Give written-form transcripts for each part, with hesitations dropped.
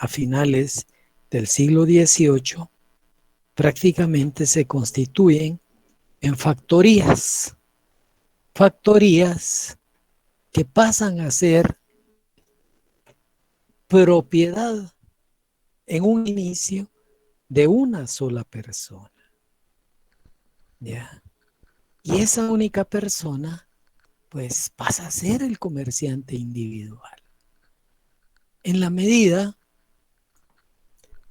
a finales del siglo XVIII, prácticamente se constituyen en factorías. Factorías que pasan a ser propiedad en un inicio de una sola persona. ¿Ya? Y esa única persona, pues, pasa a ser el comerciante individual. En la medida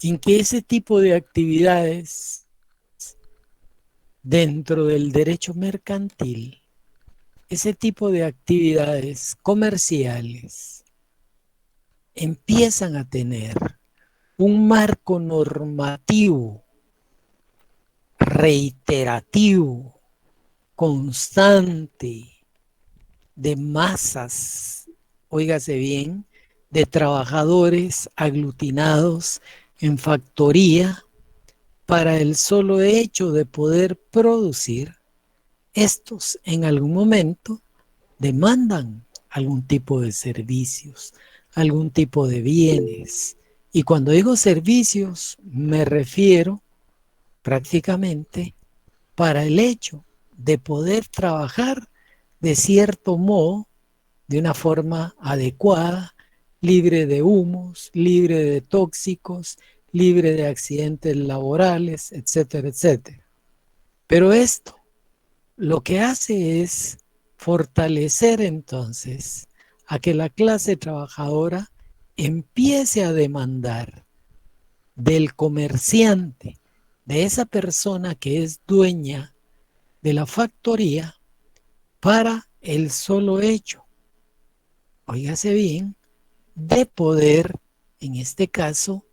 en que ese tipo de actividades dentro del derecho mercantil, ese tipo de actividades comerciales empiezan a tener un marco normativo reiterativo, constante, de masas, óigase bien, de trabajadores aglutinados en factoría para el solo hecho de poder producir, estos en algún momento demandan algún tipo de servicios, algún tipo de bienes. Y cuando digo servicios, me refiero prácticamente para el hecho de poder trabajar de cierto modo, de una forma adecuada, libre de humos, libre de tóxicos, libre de accidentes laborales, etcétera, etcétera. Pero esto lo que hace es fortalecer entonces a que la clase trabajadora empiece a demandar del comerciante, de esa persona que es dueña de la factoría, para el solo hecho, óigase bien, de poder, en este caso,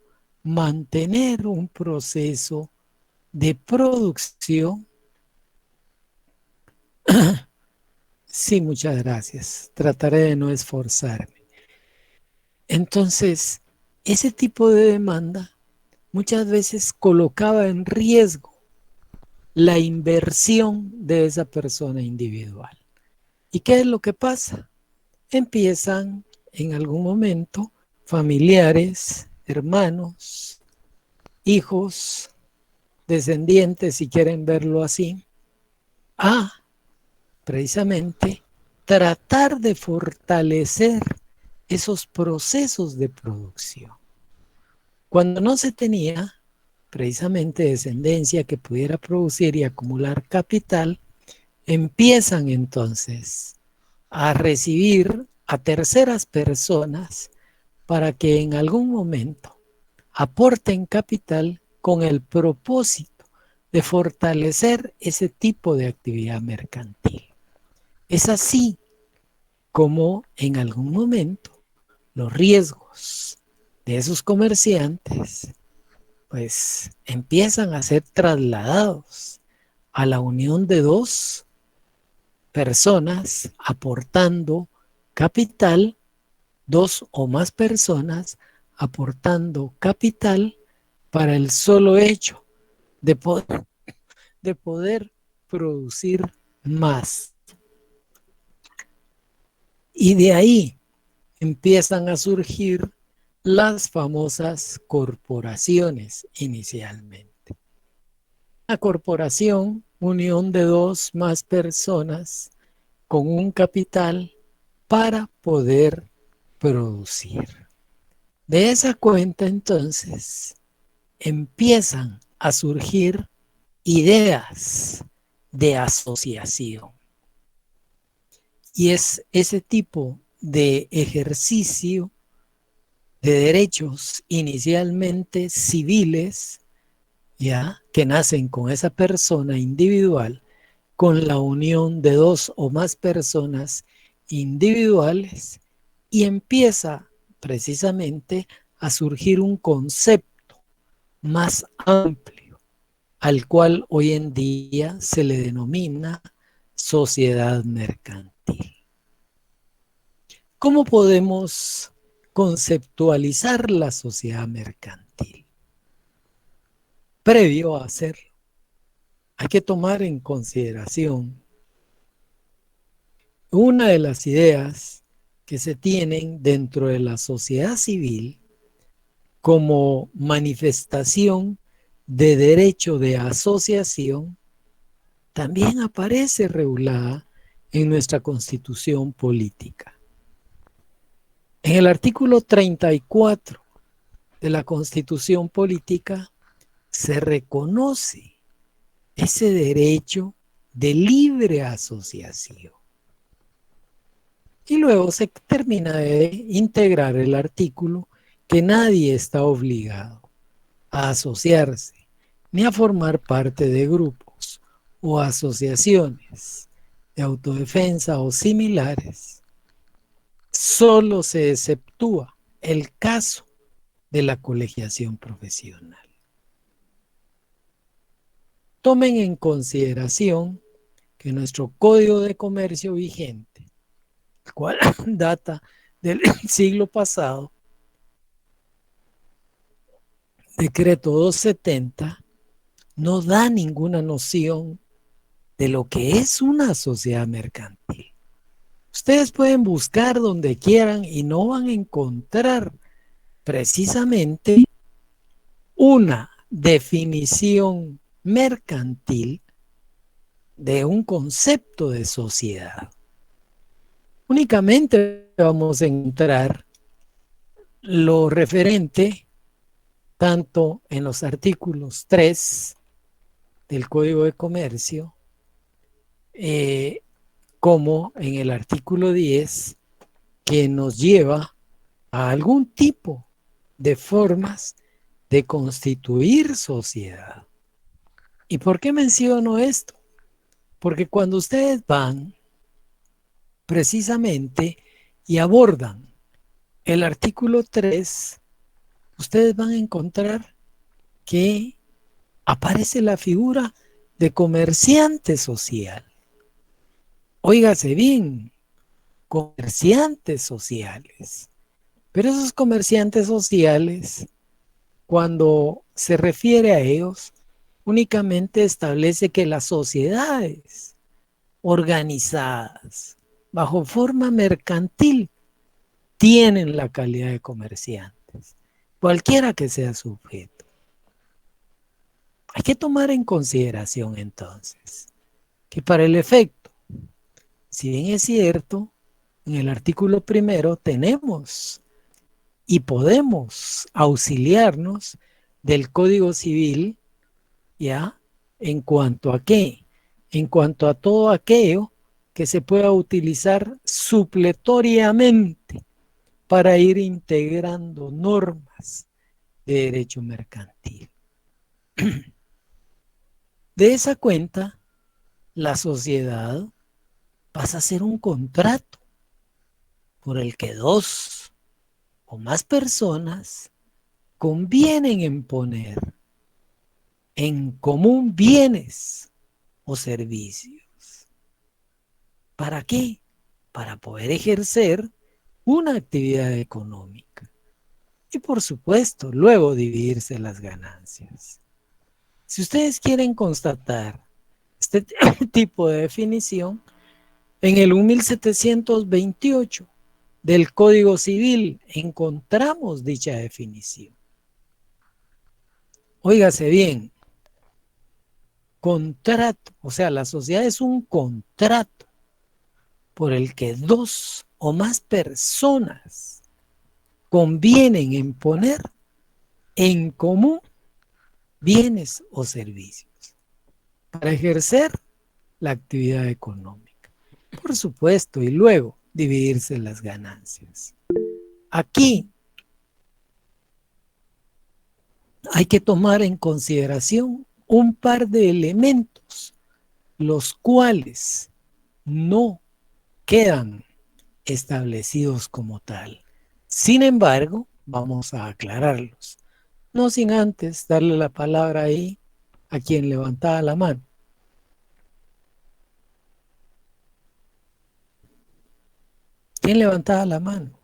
mantener un proceso de producción. Sí, muchas gracias. Trataré de no esforzarme. Entonces, ese tipo de demanda muchas veces colocaba en riesgo la inversión de esa persona individual. ¿Y qué es lo que pasa? Empiezan en algún momento familiares, hermanos, hijos, descendientes, si quieren verlo así, a precisamente tratar de fortalecer esos procesos de producción. Cuando no se tenía precisamente descendencia que pudiera producir y acumular capital, empiezan entonces a recibir a terceras personas para que en algún momento aporten capital con el propósito de fortalecer ese tipo de actividad mercantil. Es así como en algún momento los riesgos de esos comerciantes pues empiezan a ser trasladados a la unión de dos personas aportando capital, dos o más personas aportando capital para el solo hecho de poder producir más. Y de ahí empiezan a surgir las famosas corporaciones inicialmente. La corporación, unión de dos más personas con un capital para poder producir. De esa cuenta entonces empiezan a surgir ideas de asociación. Y es ese tipo de ejercicio de derechos inicialmente civiles, ya, que nacen con esa persona individual, con la unión de dos o más personas individuales, y empieza precisamente a surgir un concepto más amplio, al cual hoy en día se le denomina sociedad mercantil. ¿Cómo podemos conceptualizar la sociedad mercantil? Previo a hacerlo, hay que tomar en consideración una de las ideas que se tienen dentro de la sociedad civil como manifestación de derecho de asociación también aparece regulada en nuestra Constitución política. En el artículo 34 de la Constitución política se reconoce ese derecho de libre asociación. Y luego se termina de integrar el artículo que nadie está obligado a asociarse ni a formar parte de grupos o asociaciones de autodefensa o similares. Solo se exceptúa el caso de la colegiación profesional. Tomen en consideración que nuestro Código de Comercio vigente, el cual data del siglo pasado, Decreto 270, no da ninguna noción de lo que es una sociedad mercantil. Ustedes pueden buscar donde quieran y no van a encontrar precisamente una definición mercantil de un concepto de sociedad. Únicamente vamos a encontrar lo referente tanto en los artículos 3 del Código de Comercio como en el artículo 10, que nos lleva a algún tipo de formas de constituir sociedad. ¿Y por qué menciono esto? Porque cuando ustedes van precisamente y abordan el artículo 3, ustedes van a encontrar que aparece la figura de comerciante social. Óigase bien, comerciantes sociales. Pero esos comerciantes sociales, cuando se refiere a ellos, únicamente establece que las sociedades organizadas bajo forma mercantil tienen la calidad de comerciantes, cualquiera que sea su objeto. Hay que tomar en consideración entonces que para el efecto, si bien es cierto, en el artículo primero tenemos y podemos auxiliarnos del Código Civil, ¿ya? ¿En cuanto a qué? En cuanto a todo aquello que se pueda utilizar supletoriamente para ir integrando normas de derecho mercantil. De esa cuenta, la sociedad pasa a ser un contrato por el que dos o más personas convienen en poner en común bienes o servicios. ¿Para qué? Para poder ejercer una actividad económica y, por supuesto, luego dividirse las ganancias. Si ustedes quieren constatar este tipo de definición, en el 1728 del Código Civil encontramos dicha definición. Óigase bien, contrato, o sea, la sociedad es un contrato por el que dos o más personas convienen en poner en común bienes o servicios para ejercer la actividad económica. Por supuesto, y luego dividirse las ganancias. Aquí hay que tomar en consideración un par de elementos, los cuales no quedan establecidos como tal. Sin embargo, vamos a aclararlos. No sin antes darle la palabra ahí a quien levantaba la mano. ¿Quién levantaba la mano?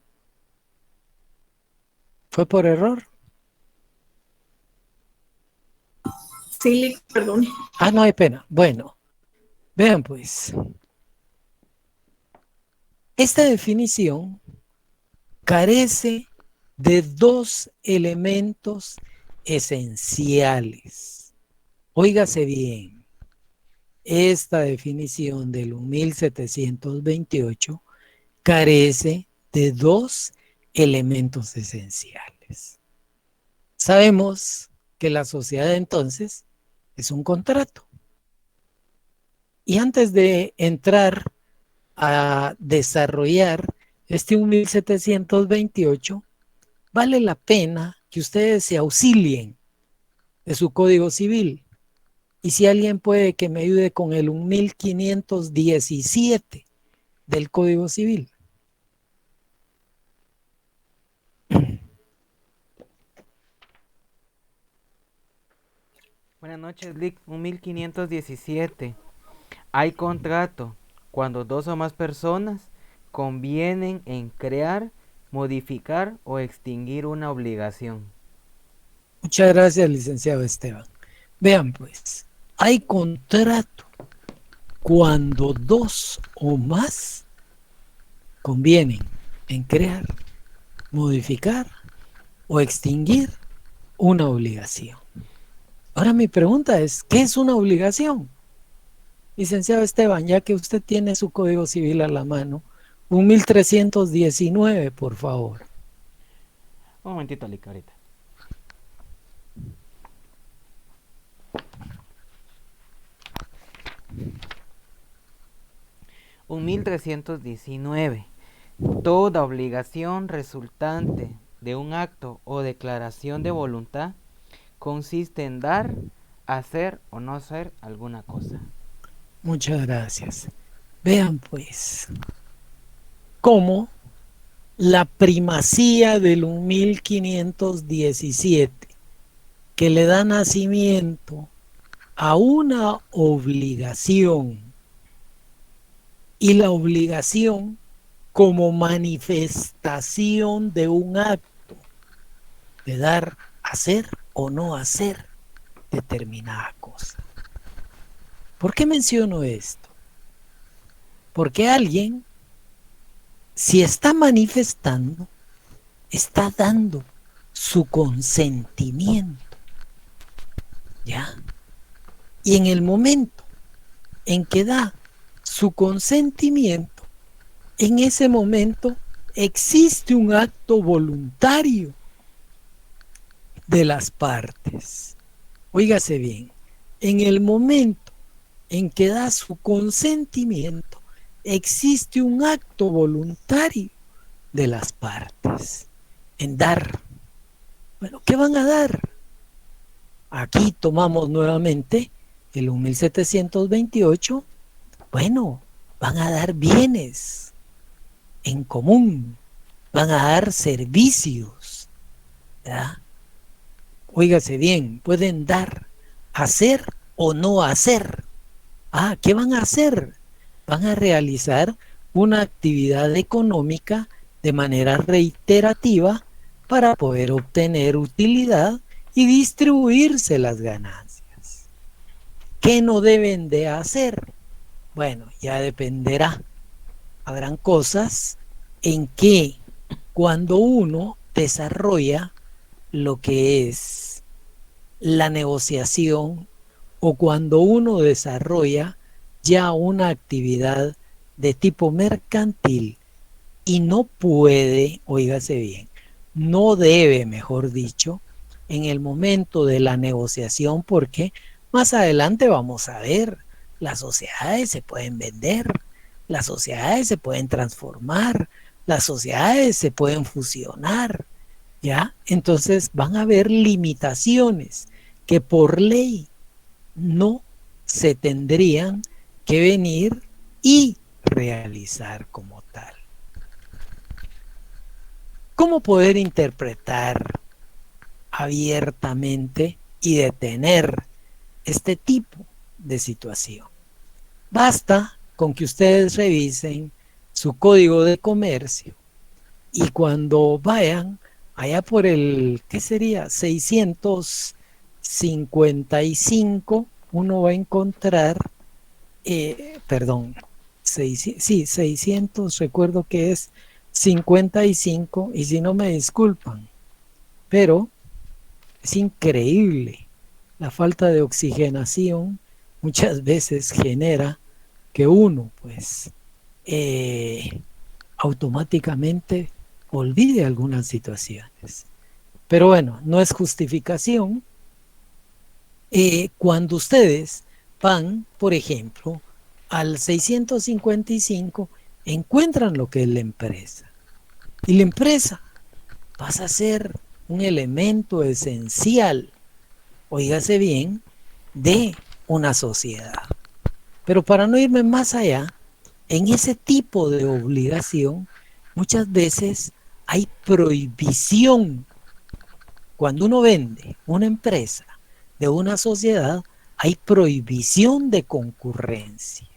¿Fue por error? Sí, perdón. Ah, no hay pena. Bueno, vean pues. Esta definición carece de dos elementos esenciales. Óigase bien, esta definición del 1728 carece de dos elementos esenciales. Sabemos que la sociedad entonces es un contrato. Y antes de entrar a desarrollar este 1728, vale la pena que ustedes se auxilien de su Código Civil. Y si alguien puede que me ayude con el 1517 del Código Civil. Buenas noches, Lick. 1517. Hay contrato cuando dos o más personas convienen en crear, modificar o extinguir una obligación. Muchas gracias, licenciado Esteban. Vean pues, hay contrato cuando dos o más convienen en crear, modificar o extinguir una obligación. Ahora mi pregunta es, ¿qué es una obligación? Licenciado Esteban, ya que usted tiene su Código Civil a la mano, 1319, por favor. Un momentito, Lick, ahorita. Un 1319. Toda obligación resultante de un acto o declaración de voluntad consiste en dar, hacer o no hacer alguna cosa. Muchas gracias. Vean pues cómo la primacía del 1517 que le da nacimiento a una obligación y la obligación como manifestación de un acto de dar, hacer o no hacer determinada cosa. ¿Por qué menciono esto? Porque alguien, si está manifestando, está dando su consentimiento. ¿Ya? Y en el momento en que da su consentimiento, en ese momento existe un acto voluntario de las partes. Óigase bien, en el momento en que da su consentimiento, existe un acto voluntario de las partes en dar. Bueno, ¿qué van a dar? Aquí tomamos nuevamente el 1728. Bueno, van a dar bienes en común, van a dar servicios, ¿verdad? Óigase bien, pueden dar, hacer o no hacer. ¿Qué van a hacer? Van a realizar una actividad económica de manera reiterativa para poder obtener utilidad y distribuirse las ganancias. ¿Qué no deben de hacer? Bueno, ya dependerá. Habrán cosas en que cuando uno desarrolla lo que es la negociación o cuando uno desarrolla ya una actividad de tipo mercantil y no puede, óigase bien, no debe, mejor dicho, en el momento de la negociación, porque más adelante vamos a ver, las sociedades se pueden vender, las sociedades se pueden transformar, las sociedades se pueden fusionar, ¿ya? Entonces van a haber limitaciones que por ley no se tendrían que venir y realizar como tal. ¿Cómo poder interpretar abiertamente y detener este tipo de situación? Basta con que ustedes revisen su código de comercio y cuando vayan allá por el, ¿qué sería? 655, uno va a encontrar, 600, recuerdo que es 55, y si no me disculpan, pero es increíble. La falta de oxigenación muchas veces genera que uno, pues, automáticamente olvide algunas situaciones. Pero bueno, no es justificación. Cuando ustedes van, por ejemplo, al 655, encuentran lo que es la empresa. Y la empresa pasa a ser un elemento esencial, oígase bien, de una sociedad. Pero para no irme más allá, en ese tipo de obligación, muchas veces hay prohibición. Cuando uno vende una empresa de una sociedad, hay prohibición de concurrencia.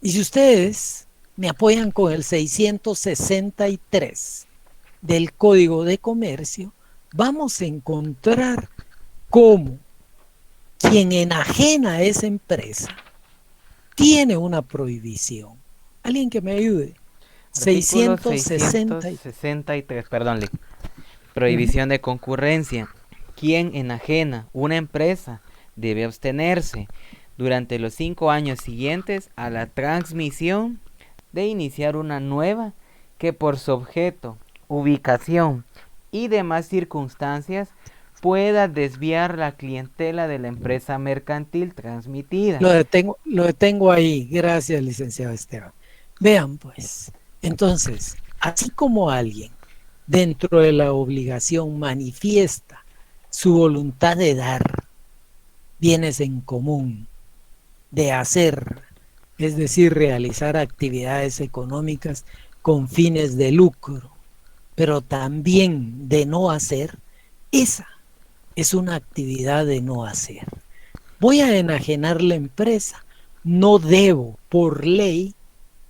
Y si ustedes me apoyan con el 663 del Código de Comercio, vamos a encontrar cómo quien enajena a esa empresa tiene una prohibición. Alguien que me ayude. Artículo 660. 663, perdón, prohibición de concurrencia. Quien enajena una empresa debe abstenerse durante los 5 años siguientes a la transmisión de iniciar una nueva que por su objeto, ubicación y demás circunstancias pueda desviar la clientela de la empresa mercantil transmitida. Lo detengo ahí. Gracias, licenciado Esteban. Vean, pues, entonces, así como alguien dentro de la obligación manifiesta su voluntad de dar bienes en común, de hacer, es decir, realizar actividades económicas con fines de lucro, pero también de no hacer, esa es una actividad de no hacer. Voy a enajenar la empresa, no debo por ley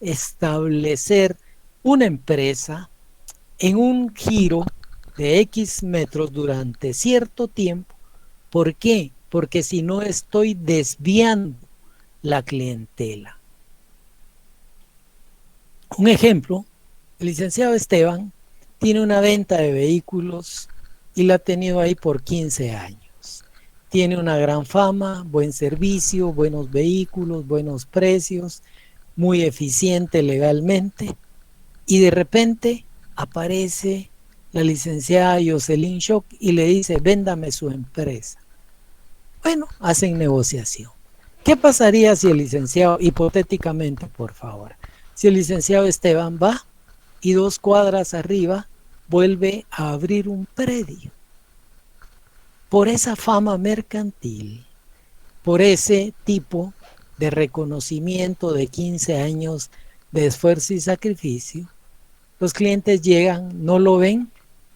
establecer una empresa en un giro de X metros durante cierto tiempo. ¿Por qué? Porque si no estoy desviando la clientela. Un ejemplo, el licenciado Esteban tiene una venta de vehículos y la ha tenido ahí por 15 años. Tiene una gran fama, buen servicio, buenos vehículos, buenos precios, muy eficiente legalmente, y de repente aparece la licenciada Jocelyn Schock y le dice: véndame su empresa. Bueno, hacen negociación. ¿Qué pasaría si el licenciado, hipotéticamente, por favor, si el licenciado Esteban va y 2 cuadras arriba vuelve a abrir un predio? Por esa fama mercantil, por ese tipo de reconocimiento de 15 años de esfuerzo y sacrificio, los clientes llegan, no lo ven,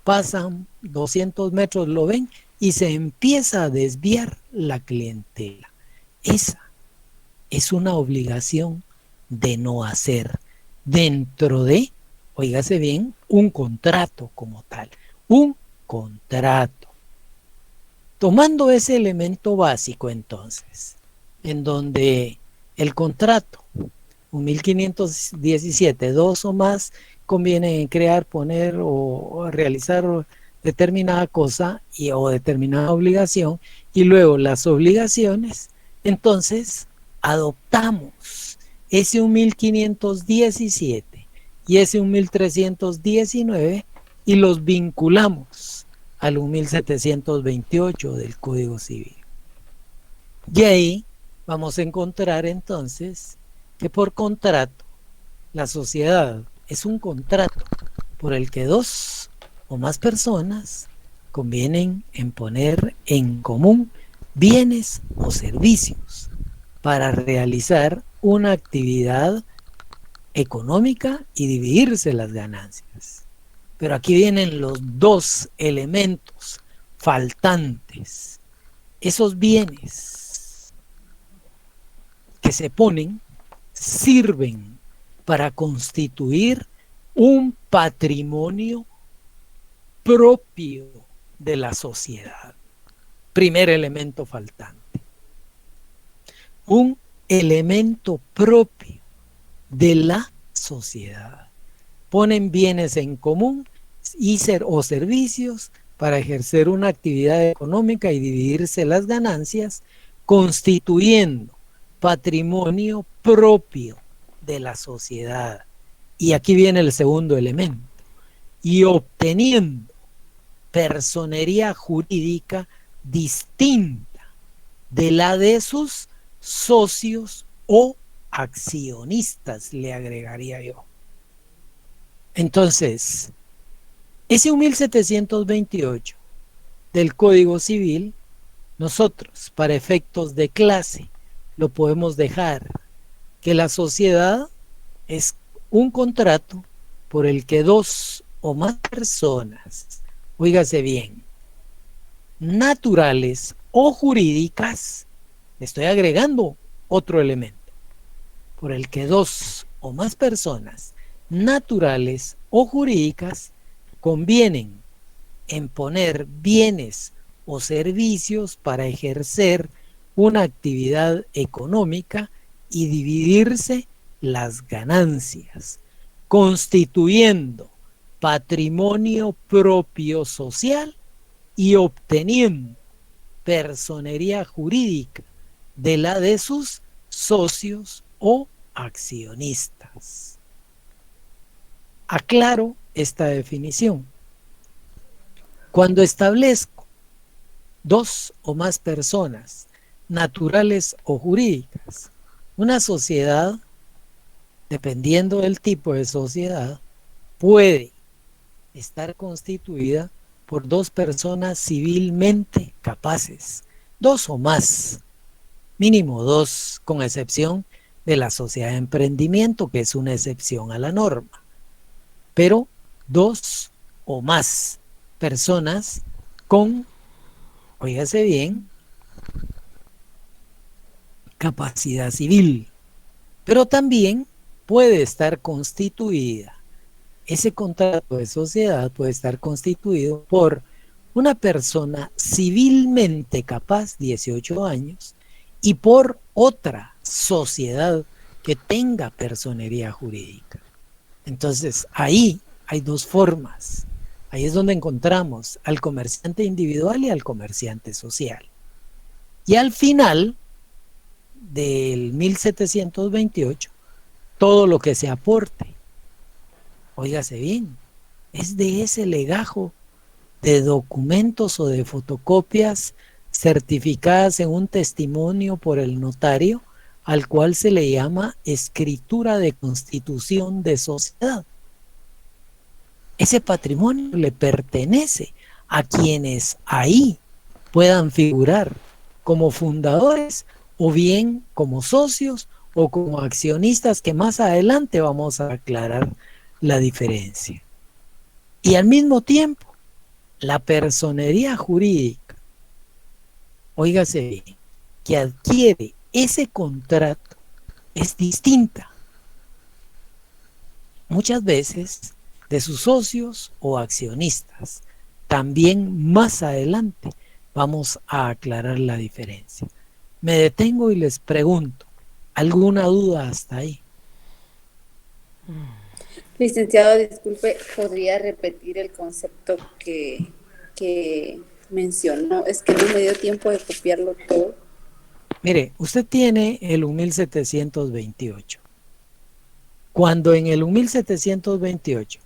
pasan 200 metros, lo ven y se empieza a desviar la clientela. Esa es una obligación de no hacer dentro de, oígase bien, un contrato como tal, un contrato. Tomando ese elemento básico entonces, en donde el contrato, un 1517, 2 o más conviene crear, poner o realizar determinada cosa o determinada obligación, y luego las obligaciones, entonces adoptamos ese 1517 y ese 1319 y los vinculamos al 1728 del Código Civil. Y ahí vamos a encontrar entonces que por contrato, la sociedad es un contrato por el que 2 o más personas convienen en poner en común bienes o servicios para realizar una actividad económica y dividirse las ganancias. Pero aquí vienen los 2 elementos faltantes. Esos bienes que se ponen sirven para constituir un patrimonio propio de la sociedad. Primer elemento faltante. Un elemento propio de la sociedad. Ponen bienes en común o servicios para ejercer una actividad económica y dividirse las ganancias, constituyendo patrimonio propio de la sociedad. Y aquí viene el segundo elemento. Y obteniendo personería jurídica distinta de la de sus socios o accionistas, le agregaría yo. Entonces, ese 1728 del Código Civil, nosotros, para efectos de clase, lo podemos dejar que la sociedad es un contrato por el que dos o más personas, oígase bien, naturales o jurídicas, estoy agregando otro elemento, por el que dos o más personas, naturales o jurídicas, convienen en poner bienes o servicios para ejercer una actividad económica y dividirse las ganancias, constituyendo patrimonio propio social y obteniendo personería jurídica de la de sus socios o accionistas. Aclaro esta definición. Cuando establezco dos o más personas, naturales o jurídicas, una sociedad, dependiendo del tipo de sociedad, puede estar constituida por dos personas civilmente capaces, dos o más, mínimo dos, con excepción de la sociedad de emprendimiento, que es una excepción a la norma, pero dos o más personas con, oígase bien, capacidad civil, pero también puede estar constituida, ese contrato de sociedad puede estar constituido por una persona civilmente capaz, 18 años, y por otra sociedad que tenga personería jurídica. Entonces, ahí hay dos formas. Ahí es donde encontramos al comerciante individual y al comerciante social. Y al final del 1728, todo lo que se aporte, óigase bien, es de ese legajo de documentos o de fotocopias certificadas en un testimonio por el notario, al cual se le llama escritura de constitución de sociedad. Ese patrimonio le pertenece a quienes ahí puedan figurar como fundadores o bien como socios o como accionistas, que más adelante vamos a aclarar la diferencia. Y al mismo tiempo, la personería jurídica, óigase bien, que adquiere ese contrato es distinta muchas veces de sus socios o accionistas. También más adelante vamos a aclarar la diferencia. Me detengo y les pregunto, ¿alguna duda hasta ahí? Licenciado, disculpe, ¿podría repetir el concepto que mencionó? Es que no me dio tiempo de copiarlo todo. Mire, usted tiene el 1728. Cuando en el 1728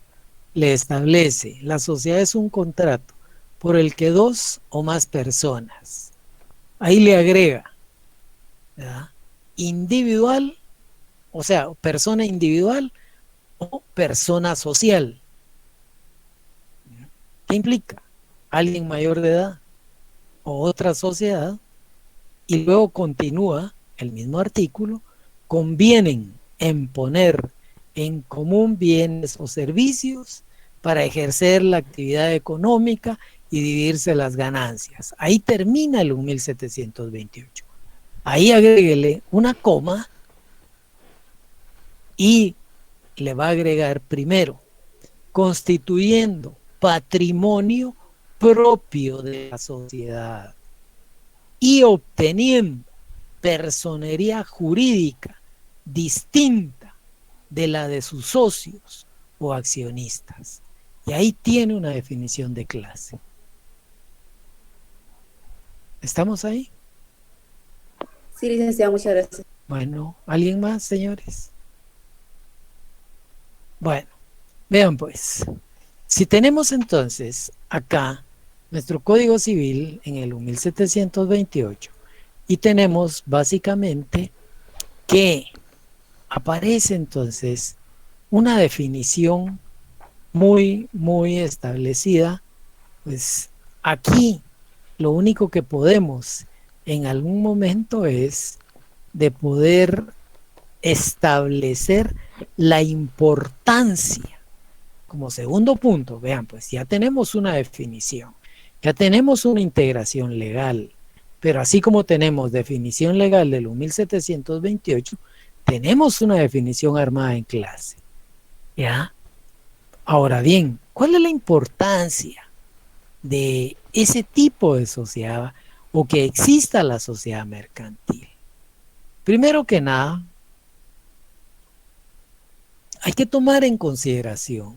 le establece, la sociedad es un contrato por el que dos o más personas, ahí le agrega, ¿verdad?, individual, o sea, persona individual o persona social. ¿Qué implica? Alguien mayor de edad o otra sociedad, y luego continúa el mismo artículo, convienen en poner en común bienes o servicios para ejercer la actividad económica y dividirse las ganancias. Ahí termina el 1728. Ahí agréguele una coma y le va a agregar primero, constituyendo patrimonio propio de la sociedad y obteniendo personería jurídica distinta de la de sus socios o accionistas. Y ahí tiene una definición de clase. ¿Estamos ahí? Sí, licenciado, muchas gracias. Bueno, ¿alguien más, señores? Bueno, vean pues, si tenemos entonces acá nuestro Código Civil en el 1728 y tenemos básicamente que aparece entonces una definición muy establecida, pues aquí lo único que podemos en algún momento es de poder establecer la importancia. Como segundo punto, vean, pues ya tenemos una definición, ya tenemos una integración legal, pero así como tenemos definición legal del 1728, tenemos una definición armada en clase. ¿Ya? Ahora bien, ¿cuál es la importancia de ese tipo de sociedad o que exista la sociedad mercantil? Primero que nada, hay que tomar en consideración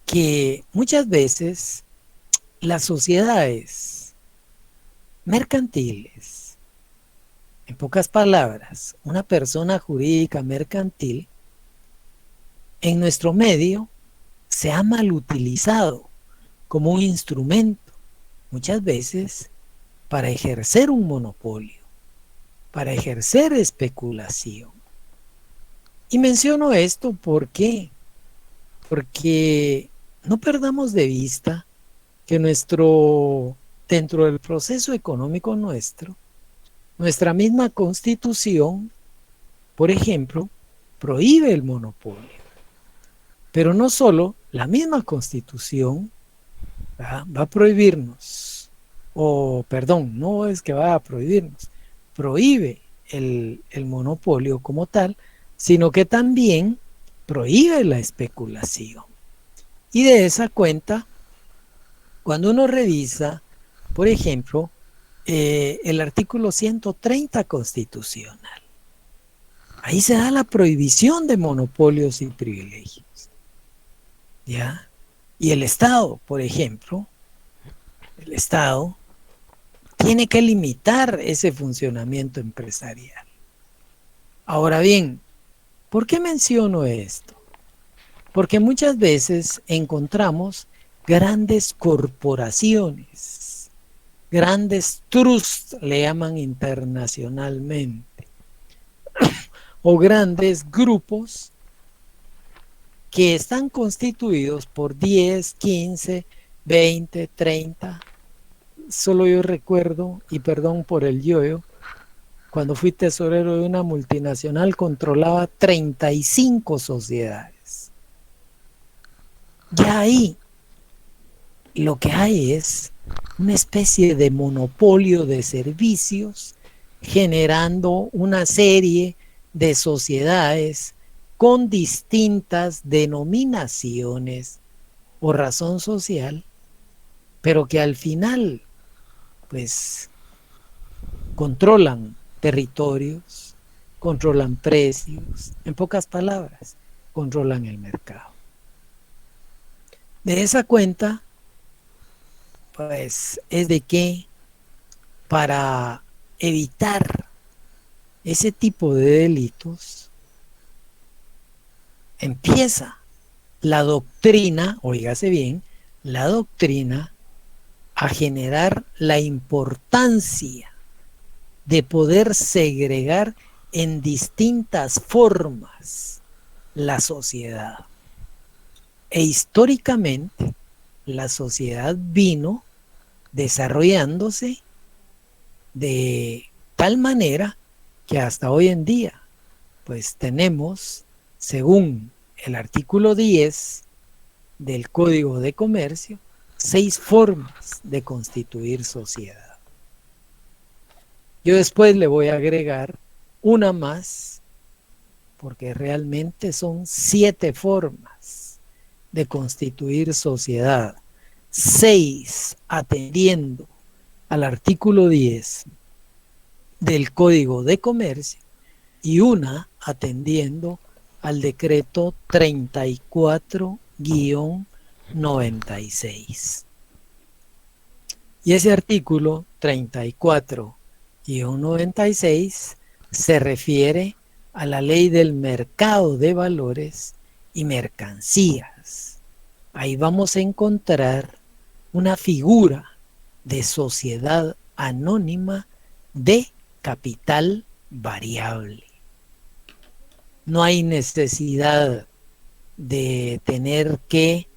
que muchas veces las sociedades mercantiles, en pocas palabras, una persona jurídica mercantil, en nuestro medio se ha mal utilizado como un instrumento, muchas veces para ejercer un monopolio, para ejercer especulación. Y menciono esto porque no perdamos de vista que dentro del proceso económico nuestro, nuestra misma constitución, por ejemplo, prohíbe el monopolio. Pero no solo la misma constitución va a prohibirnos, o perdón, no es que va a prohibirnos, prohíbe el monopolio como tal, sino que también prohíbe la especulación. Y de esa cuenta, cuando uno revisa, por ejemplo, el artículo 130 constitucional, ahí se da la prohibición de monopolios y privilegios. ¿Ya? Y el Estado, por ejemplo, el Estado tiene que limitar ese funcionamiento empresarial. Ahora bien, ¿por qué menciono esto? Porque muchas veces encontramos grandes corporaciones, grandes trusts, le llaman internacionalmente, o grandes grupos que están constituidos por 10, 15, 20, 30. Solo yo recuerdo, y perdón por el yoyo, cuando fui tesorero de una multinacional controlaba 35 sociedades. Ya ahí lo que hay es una especie de monopolio de servicios generando una serie de sociedades con distintas denominaciones o razón social, pero que al final pues controlan territorios, controlan precios, en pocas palabras, controlan el mercado. De esa cuenta, pues es de que para evitar ese tipo de delitos, empieza la doctrina, oígase bien, la doctrina a generar la importancia de poder segregar en distintas formas la sociedad. E históricamente la sociedad vino desarrollándose de tal manera que hasta hoy en día pues tenemos, según el artículo 10 del Código de Comercio, 6 formas de constituir sociedad. Yo después le voy a agregar una más, porque realmente son 7 formas de constituir sociedad. 6 atendiendo al artículo 10 del Código de Comercio y una atendiendo al decreto 34-96. Y ese artículo 34-96 se refiere a la ley del mercado de valores y mercancías. Ahí vamos a encontrar una figura de sociedad anónima de capital variable. No hay necesidad de tener que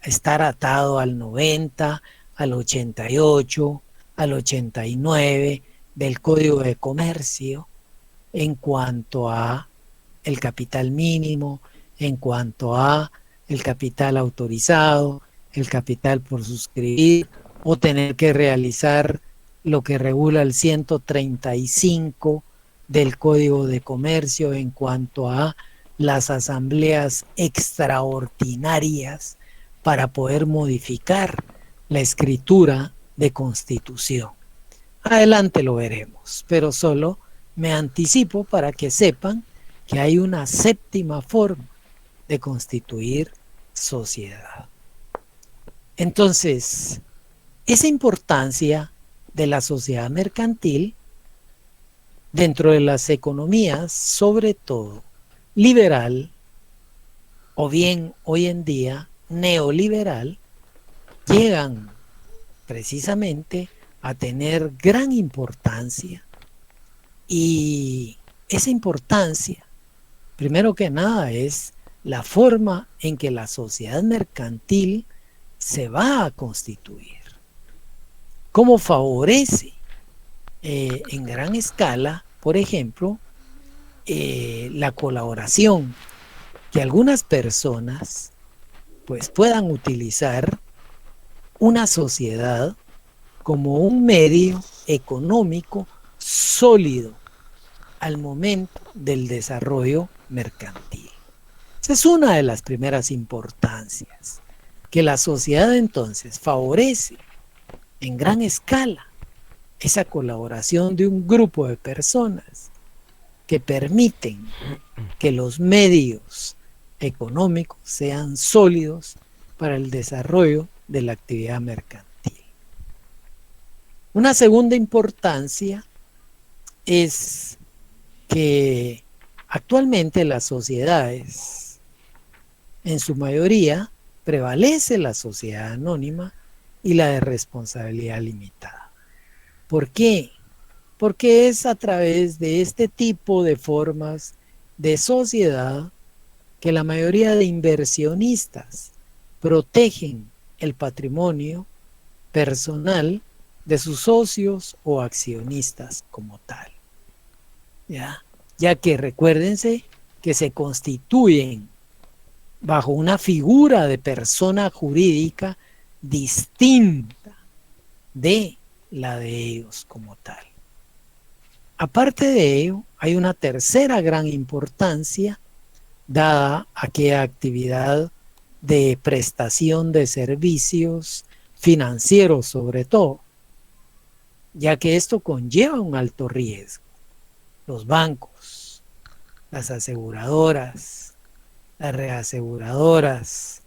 estar atado al 90, al 88, al 89 del Código de Comercio en cuanto a el capital mínimo, en cuanto a el capital autorizado, el capital por suscribir o tener que realizar lo que regula el 135 del Código de Comercio en cuanto a las asambleas extraordinarias para poder modificar la escritura de constitución. Adelante lo veremos, pero solo me anticipo para que sepan que hay una séptima forma de constituir sociedad. Entonces, esa importancia de la sociedad mercantil dentro de las economías, sobre todo liberal, o bien hoy en día neoliberal, llegan precisamente a tener gran importancia. Y esa importancia, primero que nada, es la forma en que la sociedad mercantil se va a constituir. Cómo favorece en gran escala, por ejemplo, la colaboración, que algunas personas pues puedan utilizar una sociedad como un medio económico sólido al momento del desarrollo mercantil. Esa es una de las primeras importancias, que la sociedad entonces favorece en gran escala esa colaboración de un grupo de personas que permiten que los medios económicos sean sólidos para el desarrollo de la actividad mercantil. Una segunda importancia es que actualmente las sociedades, en su mayoría, prevalece la sociedad anónima y la de responsabilidad limitada. ¿Por qué? Porque es a través de este tipo de formas de sociedad que la mayoría de inversionistas protegen el patrimonio personal de sus socios o accionistas como tal. Ya que recuérdense que se constituyen bajo una figura de persona jurídica distinta de la de ellos como tal. Aparte de ello, hay una tercera gran importancia dada a aquella actividad de prestación de servicios financieros sobre todo, ya que esto conlleva un alto riesgo. Los bancos, las aseguradoras, las reaseguradoras,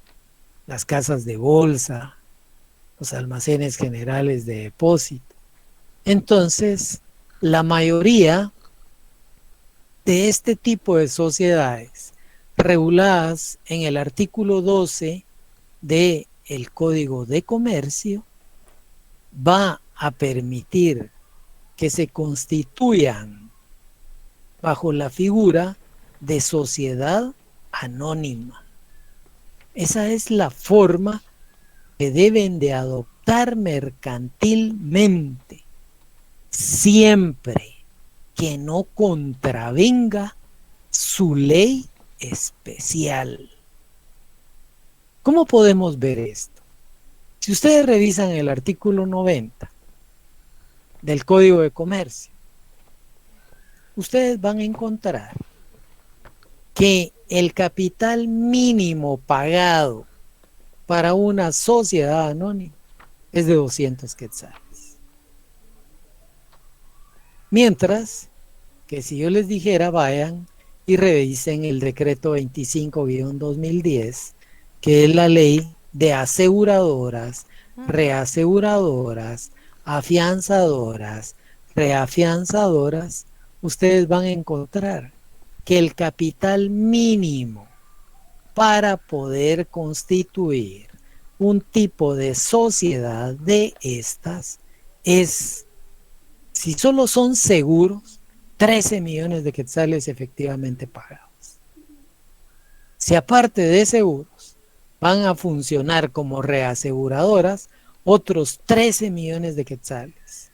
las casas de bolsa, los almacenes generales de depósito. Entonces, la mayoría de este tipo de sociedades reguladas en el artículo 12 del Código de Comercio va a permitir que se constituyan bajo la figura de sociedad anónima. Esa es la forma que deben de adoptar mercantilmente, siempre que no contravenga su ley especial. ¿Cómo podemos ver esto? Si ustedes revisan el artículo 90 del Código de Comercio, ustedes van a encontrar que el capital mínimo pagado para una sociedad anónima es de 200 quetzales. Mientras que si yo les dijera, vayan y revisen el decreto 25-2010, que es la ley de aseguradoras, reaseguradoras, afianzadoras, reafianzadoras, ustedes van a encontrar que el capital mínimo para poder constituir un tipo de sociedad de estas es, si solo son seguros, 13 millones de quetzales efectivamente pagados. Si aparte de seguros van a funcionar como reaseguradoras, otros 13 millones de quetzales.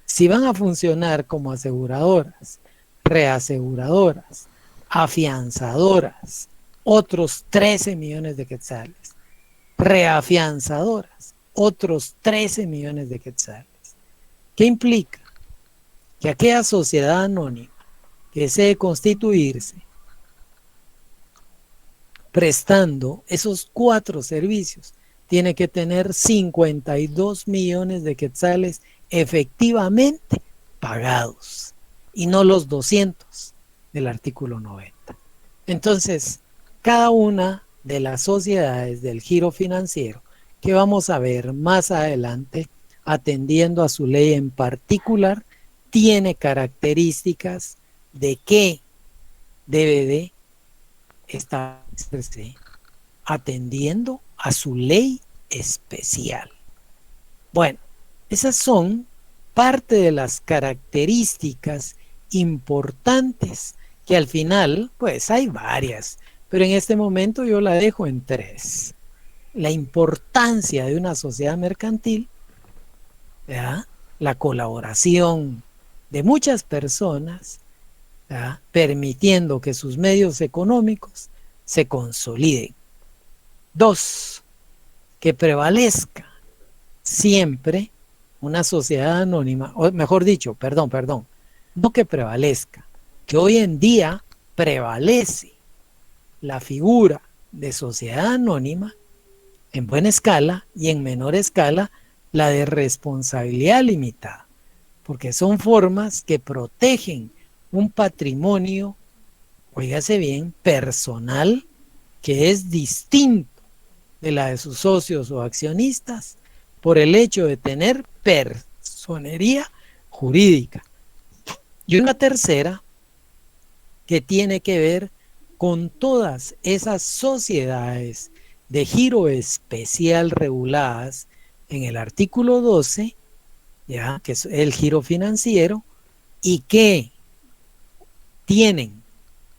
Si van a funcionar como aseguradoras, reaseguradoras, afianzadoras, otros 13 millones de quetzales. Reafianzadoras, otros 13 millones de quetzales. ¿Qué implica? Que aquella sociedad anónima que desee constituirse prestando esos 4 servicios tiene que tener 52 millones de quetzales efectivamente pagados y no los 200 del artículo 90. Entonces, cada una de las sociedades del giro financiero que vamos a ver más adelante, atendiendo a su ley en particular, tiene características de que debe de establecerse atendiendo a su ley especial. Bueno, esas son parte de las características importantes que al final, pues hay varias, pero en este momento yo la dejo en 3. La importancia de una sociedad mercantil, ¿verdad? La colaboración de muchas personas, ¿verdad? Permitiendo que sus medios económicos se consoliden. 2, que prevalezca siempre una sociedad anónima, o mejor dicho, perdón, no que prevalezca, que hoy en día prevalece la figura de sociedad anónima en buena escala y en menor escala la de responsabilidad limitada, porque son formas que protegen un patrimonio, óigase bien, personal, que es distinto de la de sus socios o accionistas por el hecho de tener personería jurídica. Y una tercera que tiene que ver con todas esas sociedades de giro especial reguladas en el artículo 12, ya que es el giro financiero, y que tienen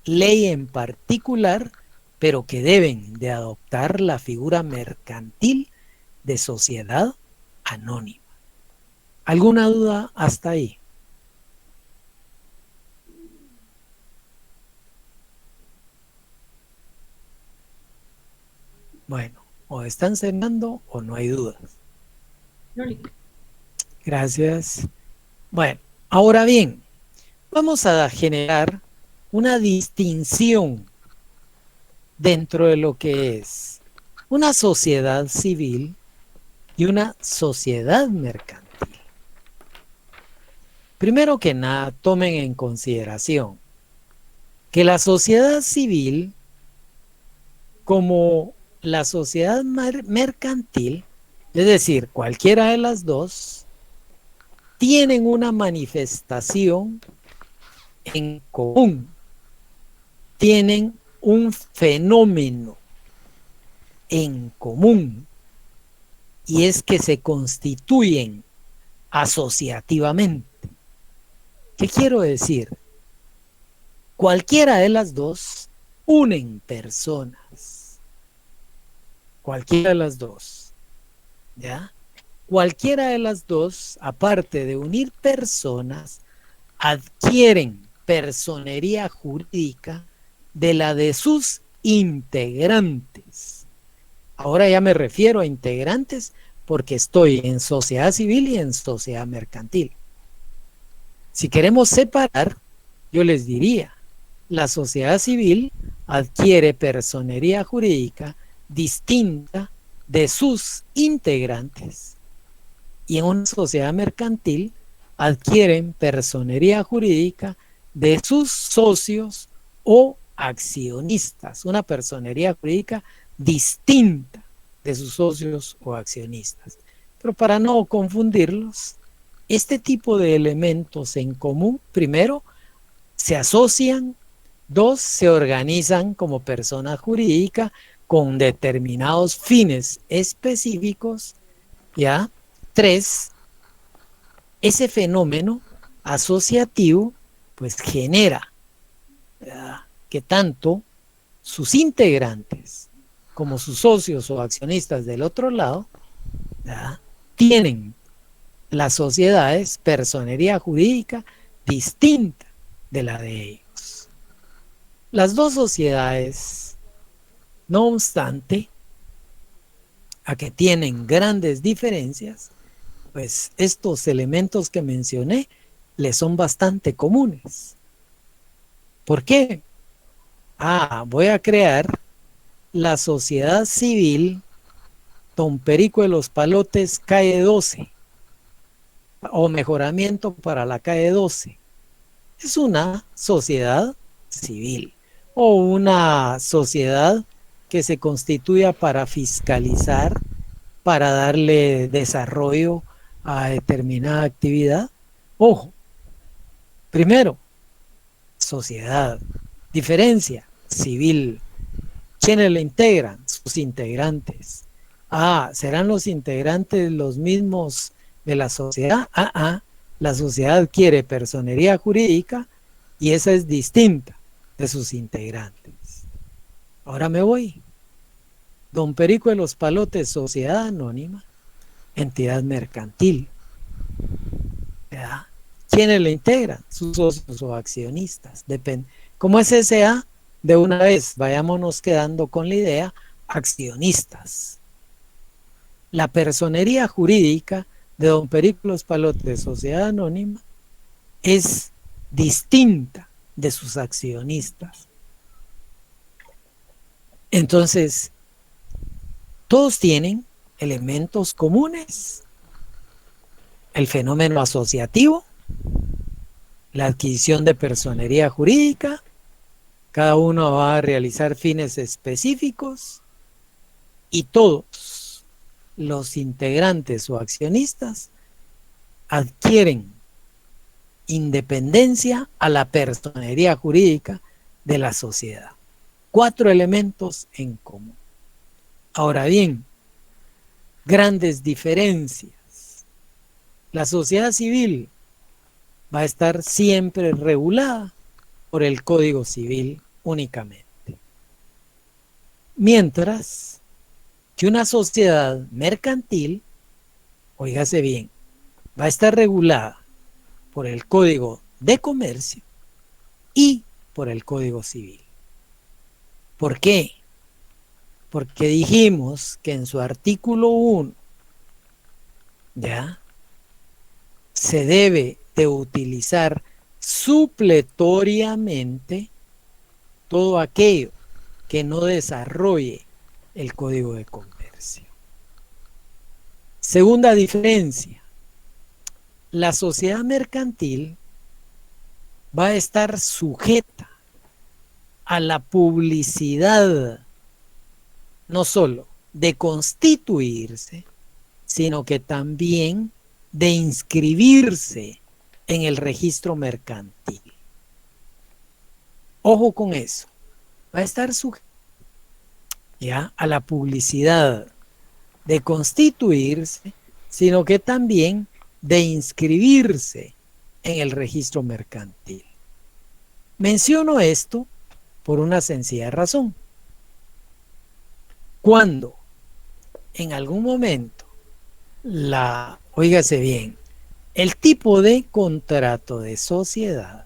ley en particular, pero que deben de adoptar la figura mercantil de sociedad anónima. ¿Alguna duda hasta ahí? Bueno, o están cenando o no hay dudas. Gracias. Bueno, ahora bien, vamos a generar una distinción dentro de lo que es una sociedad civil y una sociedad mercantil. Primero que nada, tomen en consideración que la sociedad civil, como la sociedad mercantil, es decir, cualquiera de las dos, tienen una manifestación en común, tienen un fenómeno en común, y es que se constituyen asociativamente. ¿Qué quiero decir? Cualquiera de las dos unen personas. Cualquiera de las dos. ¿Ya? Cualquiera de las dos, aparte de unir personas, adquieren personería jurídica de la de sus integrantes. Ahora ya me refiero a integrantes porque estoy en sociedad civil y en sociedad mercantil. Si queremos separar, yo les diría, la sociedad civil adquiere personería jurídica distinta de sus integrantes, y en una sociedad mercantil adquieren personería jurídica de sus socios o accionistas, una personería jurídica distinta de sus socios o accionistas. Pero para no confundirlos, este tipo de elementos en común, primero, se asocian, dos, se organizan como persona jurídica con determinados fines específicos, ¿ya? Tres, ese fenómeno asociativo pues genera, ¿verdad?, que tanto sus integrantes como sus socios o accionistas del otro lado, ¿verdad?, tienen las sociedades personería jurídica distinta de la de ellos. Las dos sociedades, no obstante a que tienen grandes diferencias, pues estos elementos que mencioné les son bastante comunes. ¿Por qué? Voy a crear la sociedad civil Don Perico de los Palotes, calle 12, o mejoramiento para la calle 12. Es una sociedad civil o una sociedad que se constituya para fiscalizar, para darle desarrollo a determinada actividad. Ojo, primero, sociedad, diferencia, civil. ¿Quiénes la integran? Sus integrantes. ¿Serán los integrantes los mismos de la sociedad? La sociedad quiere personería jurídica y esa es distinta de sus integrantes. Ahora me voy. Don Perico de los Palotes, sociedad anónima, entidad mercantil. ¿Verdad? ¿Quiénes le integran? Sus socios o accionistas. Depende. ¿Cómo es S.A.? De una vez, vayámonos quedando con la idea, accionistas. La personería jurídica de Don Perico de los Palotes, sociedad anónima, es distinta de sus accionistas. Entonces, todos tienen elementos comunes. El fenómeno asociativo, la adquisición de personería jurídica, cada uno va a realizar fines específicos y todos los integrantes o accionistas adquieren independencia a la personería jurídica de la sociedad. 4 elementos en común. Ahora bien, grandes diferencias. La sociedad civil va a estar siempre regulada por el Código Civil únicamente. Mientras que una sociedad mercantil, óigase bien, va a estar regulada por el Código de Comercio y por el Código Civil. ¿Por qué? Porque dijimos que en su artículo 1, ¿ya?, se debe de utilizar supletoriamente todo aquello que no desarrolle el Código de Comercio. Segunda diferencia, la sociedad mercantil va a estar sujeta a la publicidad, no solo de constituirse, sino que también de inscribirse en el registro mercantil. Ojo con eso, va a estar sujeta, ¿ya?, a la publicidad de constituirse, sino que también de inscribirse en el registro mercantil. Menciono esto por una sencilla razón. Cuando en algún momento óigase bien, el tipo de contrato de sociedad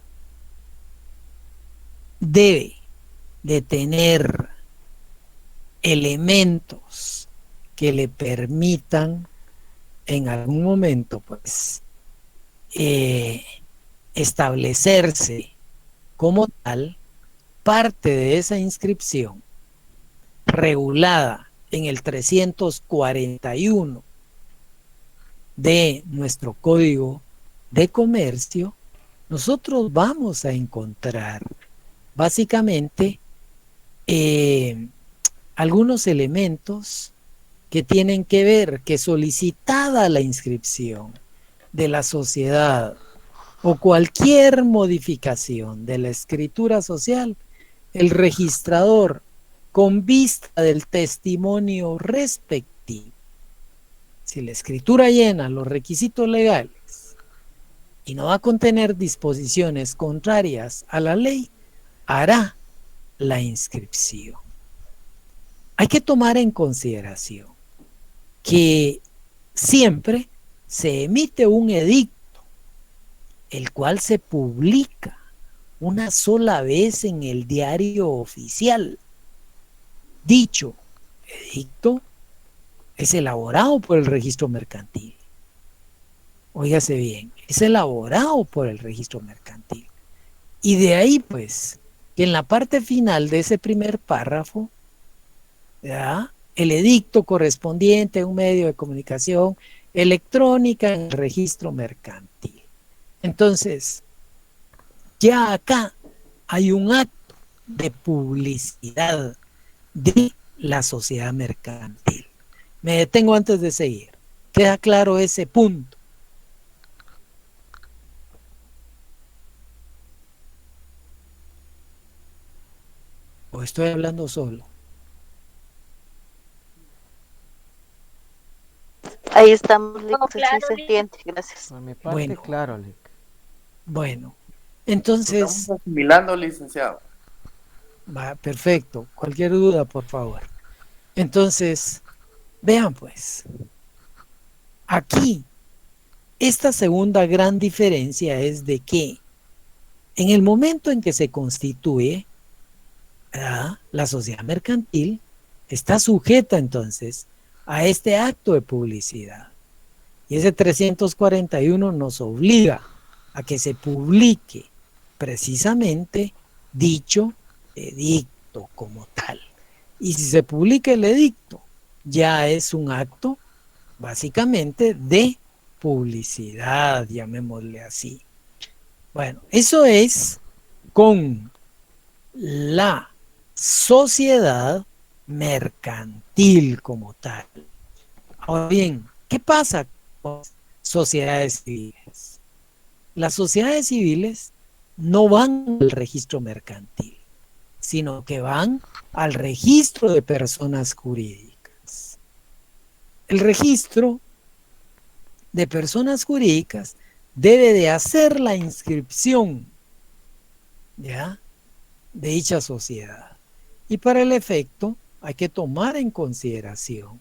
debe de tener elementos que le permitan en algún momento pues establecerse como tal, parte de esa inscripción regulada en el 341 de nuestro Código de Comercio, nosotros vamos a encontrar básicamente algunos elementos que tienen que ver que solicitada la inscripción de la sociedad o cualquier modificación de la escritura social, el registrador, con vista del testimonio respectivo, si la escritura llena los requisitos legales y no va a contener disposiciones contrarias a la ley, hará la inscripción. Hay que tomar en consideración que siempre se emite un edicto, el cual se publica una sola vez en el diario oficial. Dicho edicto es elaborado por el registro mercantil. Óigase bien, es elaborado por el registro mercantil. Y de ahí, pues, que en la parte final de ese primer párrafo, ¿verdad?, el edicto correspondiente a un medio de comunicación electrónica en el registro mercantil. Entonces, ya acá hay un acto de publicidad de la sociedad mercantil. Me detengo antes de seguir. ¿Queda claro ese punto? ¿O estoy hablando solo? Ahí estamos, Lick, Todo sí, claro, se Lick. entiende, gracias. Por mi parte, Bueno. claro, Lick. Bueno, entonces, Estamos asimilando, licenciado. va, perfecto. Cualquier duda, por favor. Entonces, vean pues, aquí, esta segunda gran diferencia es de que en el momento en que se constituye, ¿verdad?, la sociedad mercantil, está sujeta entonces a este acto de publicidad. Y ese 341 nos obliga a que se publique precisamente dicho edicto como tal. Y si se publica el edicto, ya es un acto básicamente de publicidad, llamémosle así. Bueno, eso es con la sociedad mercantil como tal. Ahora bien, ¿qué pasa con sociedades civiles? Las sociedades civiles no van al registro mercantil, sino que van al registro de personas jurídicas. El registro de personas jurídicas debe de hacer la inscripción, ¿ya?, de dicha sociedad. Y para el efecto hay que tomar en consideración,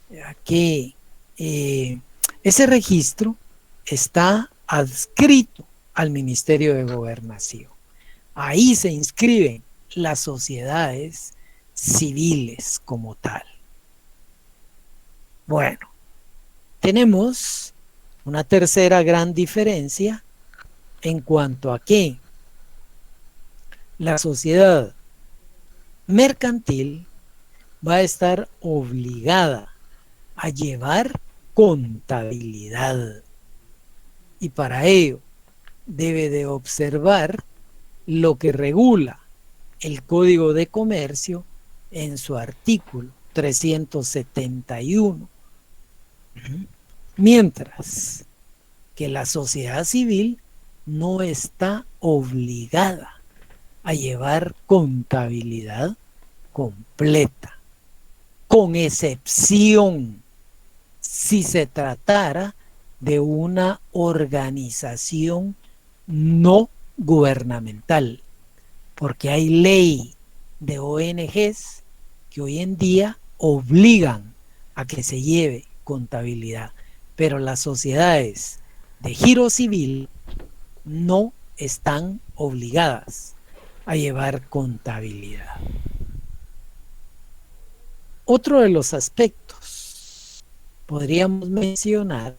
¿ya?, que ese registro está adscrito al Ministerio de Gobernación. Ahí se inscriben las sociedades civiles como tal. Bueno, tenemos una tercera gran diferencia en cuanto a que la sociedad mercantil va a estar obligada a llevar contabilidad y para ello debe de observar lo que regula el Código de Comercio en su artículo 371. Mientras que la sociedad civil no está obligada a llevar contabilidad completa, con excepción si se tratara de una organización no gubernamental, porque hay ley de ONGs que hoy en día obligan a que se lleve contabilidad, pero las sociedades de giro civil no están obligadas a llevar contabilidad. Otro de los aspectos, podríamos mencionar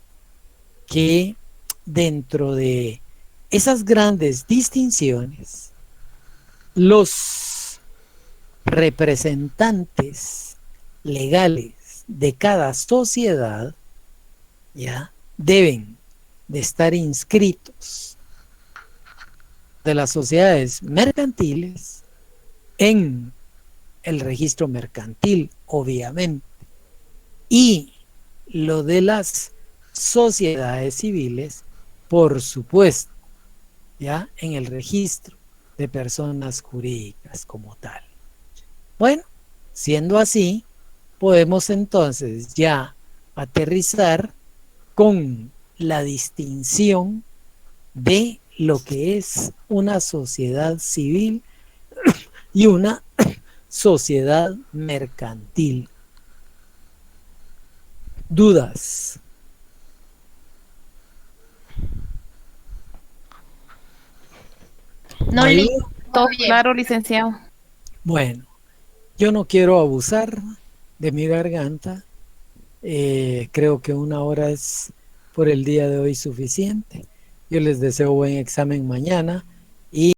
que dentro de esas grandes distinciones, los representantes legales de cada sociedad ya deben de estar inscritos de las sociedades mercantiles en el registro mercantil, obviamente. Y lo de las sociedades civiles, por supuesto, ya en el registro de personas jurídicas como tal. Bueno, siendo así, podemos entonces ya aterrizar con la distinción de lo que es una sociedad civil y una sociedad mercantil. ¿Dudas? No, ¿Hay listo, claro, licenciado. Bueno, yo no quiero abusar de mi garganta. Creo que 1 hora es por el día de hoy suficiente. Yo les deseo buen examen mañana